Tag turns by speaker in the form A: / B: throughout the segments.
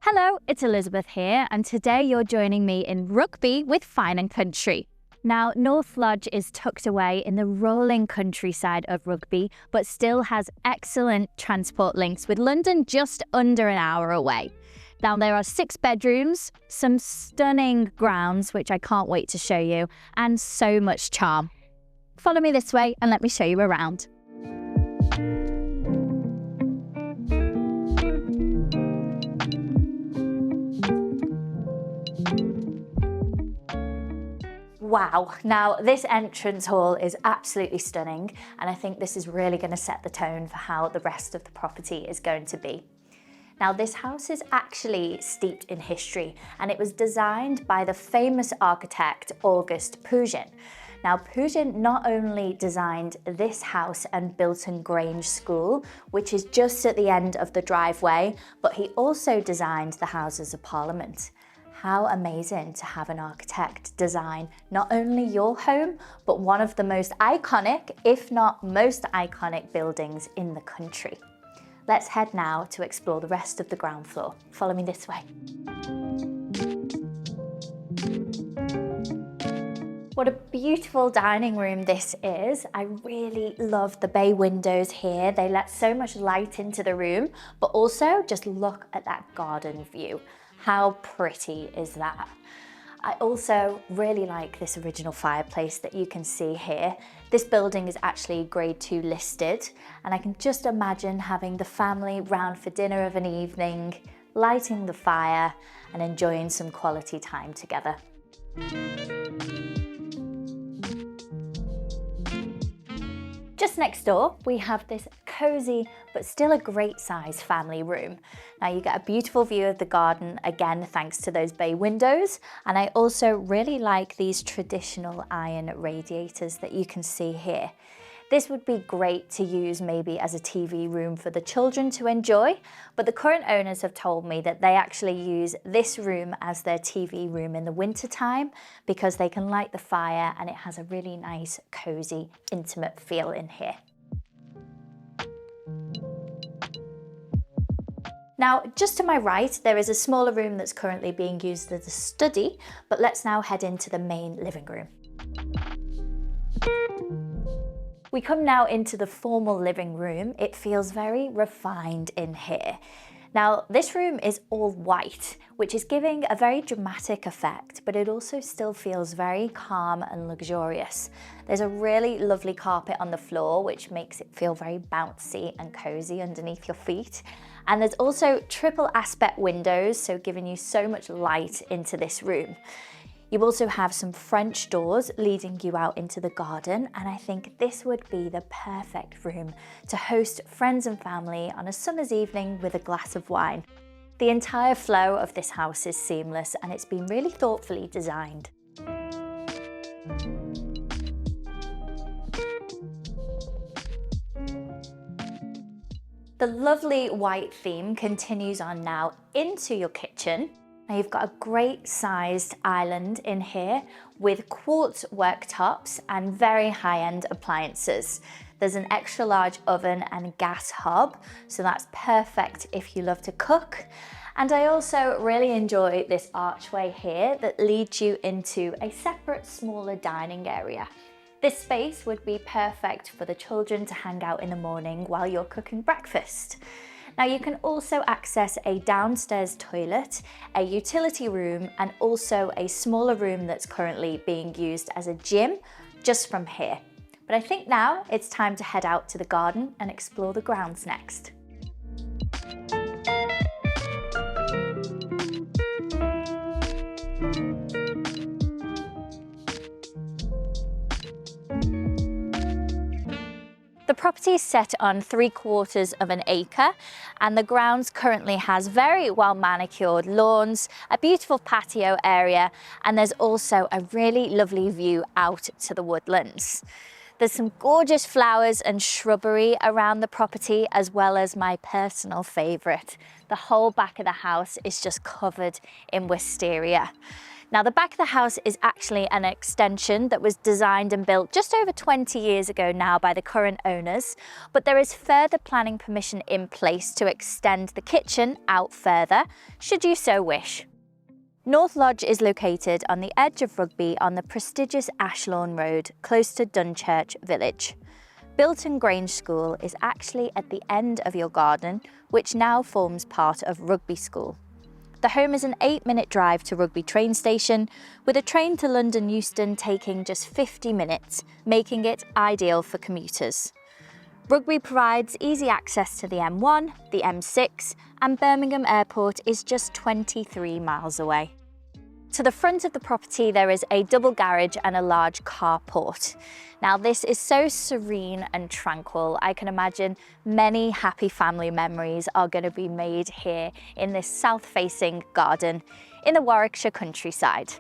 A: Hello, it's Elizabeth here, and today you're joining me in Rugby with Fine and Country. Now, North Lodge is tucked away in the rolling countryside of Rugby, but still has excellent transport links with London just under an hour away. Now, there are 6 bedrooms, some stunning grounds, which I can't wait to show you, and so much charm. Follow me this way and let me show you around. Wow, now this entrance hall is absolutely stunning, and I think this is really going to set the tone for how the rest of the property is going to be. Now, this house is actually steeped in history, and it was designed by the famous architect August Pugin. Now, Pugin not only designed this house and Bilton Grange School, which is just at the end of the driveway, but he also designed the Houses of Parliament. How amazing to have an architect design not only your home, but one of the most iconic, if not most iconic buildings in the country. Let's head now to explore the rest of the ground floor. Follow me this way. What a beautiful dining room this is. I really love the bay windows here. They let so much light into the room, but also just look at that garden view. How pretty is that? I also really like this original fireplace that you can see here. This building is actually grade 2 listed, and I can just imagine having the family round for dinner of an evening, lighting the fire and enjoying some quality time together. Just next door, we have this cozy but still a great size family room. Now, you get a beautiful view of the garden, again thanks to those bay windows, and I also really like these traditional iron radiators that you can see here. This would be great to use maybe as a TV room for the children to enjoy, but the current owners have told me that they actually use this room as their TV room in the winter time because they can light the fire and it has a really nice, cozy, intimate feel in here. Now, just to my right, there is a smaller room that's currently being used as a study, but let's now head into the main living room. We come now into the formal living room. It feels very refined in here. Now, this room is all white, which is giving a very dramatic effect, but it also still feels very calm and luxurious. There's a really lovely carpet on the floor, which makes it feel very bouncy and cozy underneath your feet. And there's also triple aspect windows, so giving you so much light into this room. You also have some French doors leading you out into the garden, and I think this would be the perfect room to host friends and family on a summer's evening with a glass of wine. The entire flow of this house is seamless, and it's been really thoughtfully designed. The lovely white theme continues on now into your kitchen. Now, you've got a great sized island in here with quartz worktops and very high-end appliances. There's an extra large oven and gas hob, so that's perfect if you love to cook. And I also really enjoy this archway here that leads you into a separate, smaller dining area. This space would be perfect for the children to hang out in the morning while you're cooking breakfast. Now, you can also access a downstairs toilet, a utility room, and also a smaller room that's currently being used as a gym just from here. But I think now it's time to head out to the garden and explore the grounds next. The property is set on 3/4 of an acre, and the grounds currently has very well manicured lawns, a beautiful patio area, and there's also a really lovely view out to the woodlands. There's some gorgeous flowers and shrubbery around the property, as well as my personal favourite. The whole back of the house is just covered in wisteria. Now, the back of the house is actually an extension that was designed and built just over 20 years ago now by the current owners, but there is further planning permission in place to extend the kitchen out further, should you so wish. North Lodge is located on the edge of Rugby on the prestigious Ashlawn Road, close to Dunchurch Village. Bilton Grange School is actually at the end of your garden, which now forms part of Rugby School. The home is an 8-minute drive to Rugby train station, with a train to London Euston taking just 50 minutes, making it ideal for commuters. Rugby provides easy access to the M1, the M6, and Birmingham Airport is just 23 miles away. To the front of the property, there is a double garage and a large carport. Now, this is so serene and tranquil. I can imagine many happy family memories are going to be made here in this south-facing garden in the Warwickshire countryside.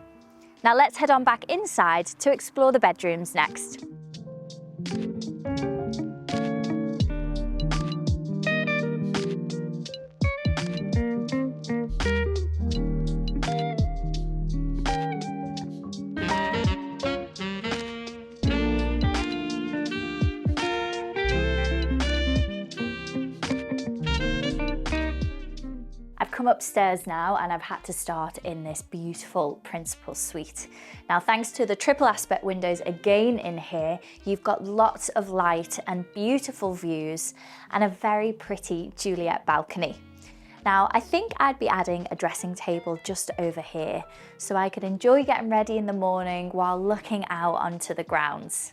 A: Now, let's head on back inside to explore the bedrooms next. I've come upstairs now and I've had to start in this beautiful principal suite. Now, thanks to the triple aspect windows again in here, you've got lots of light and beautiful views and a very pretty Juliet balcony. Now, I think I'd be adding a dressing table just over here so I could enjoy getting ready in the morning while looking out onto the grounds.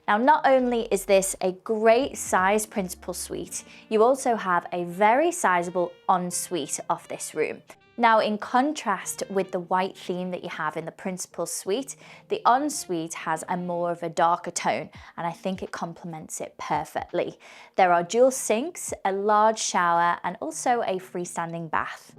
A: Now, not only is this a great size principal suite, you also have a very sizable ensuite off this room. Now, in contrast with the white theme that you have in the principal suite, the ensuite has a more of a darker tone, and I think it complements it perfectly. There are dual sinks, a large shower, and also a freestanding bath.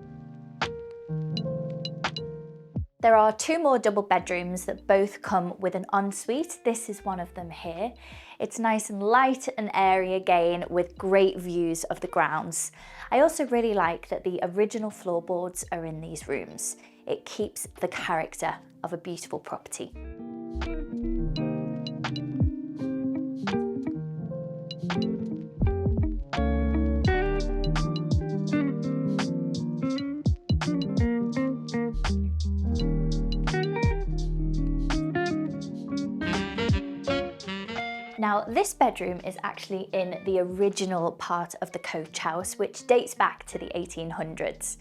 A: There are 2 more double bedrooms that both come with an ensuite. This is one of them here. It's nice and light and airy again with great views of the grounds. I also really like that the original floorboards are in these rooms. It keeps the character of a beautiful property. Now, this bedroom is actually in the original part of the coach house, which dates back to the 1800s.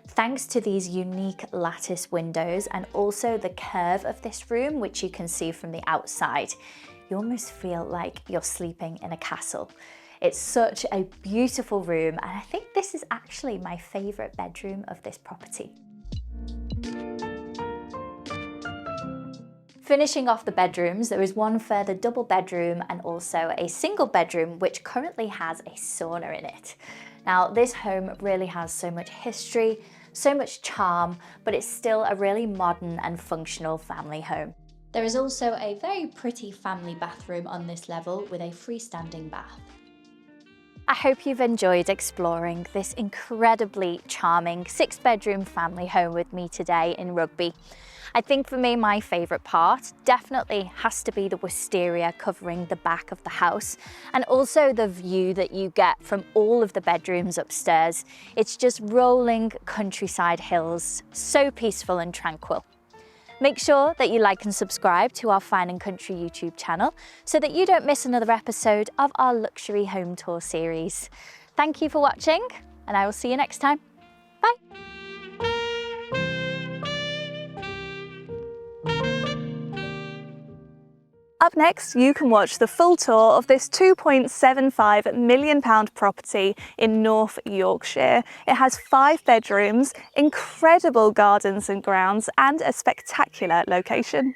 A: Thanks to these unique lattice windows and also the curve of this room, which you can see from the outside, you almost feel like you're sleeping in a castle. It's such a beautiful room, and I think this is actually my favourite bedroom of this property. Finishing off the bedrooms, there is one further double bedroom and also a single bedroom which currently has a sauna in it. Now, this home really has so much history, so much charm, but it's still a really modern and functional family home. There is also a very pretty family bathroom on this level with a freestanding bath. I hope you've enjoyed exploring this incredibly charming 6-bedroom family home with me today in Rugby. I think for me, my favourite part definitely has to be the wisteria covering the back of the house, and also the view that you get from all of the bedrooms upstairs. It's just rolling countryside hills, so peaceful and tranquil. Make sure that you like and subscribe to our Fine and Country YouTube channel so that you don't miss another episode of our luxury home tour series. Thank you for watching, and I will see you next time. Bye.
B: Up next, you can watch the full tour of this £2.75 million property in North Yorkshire. It has 5 bedrooms, incredible gardens and grounds, and a spectacular location.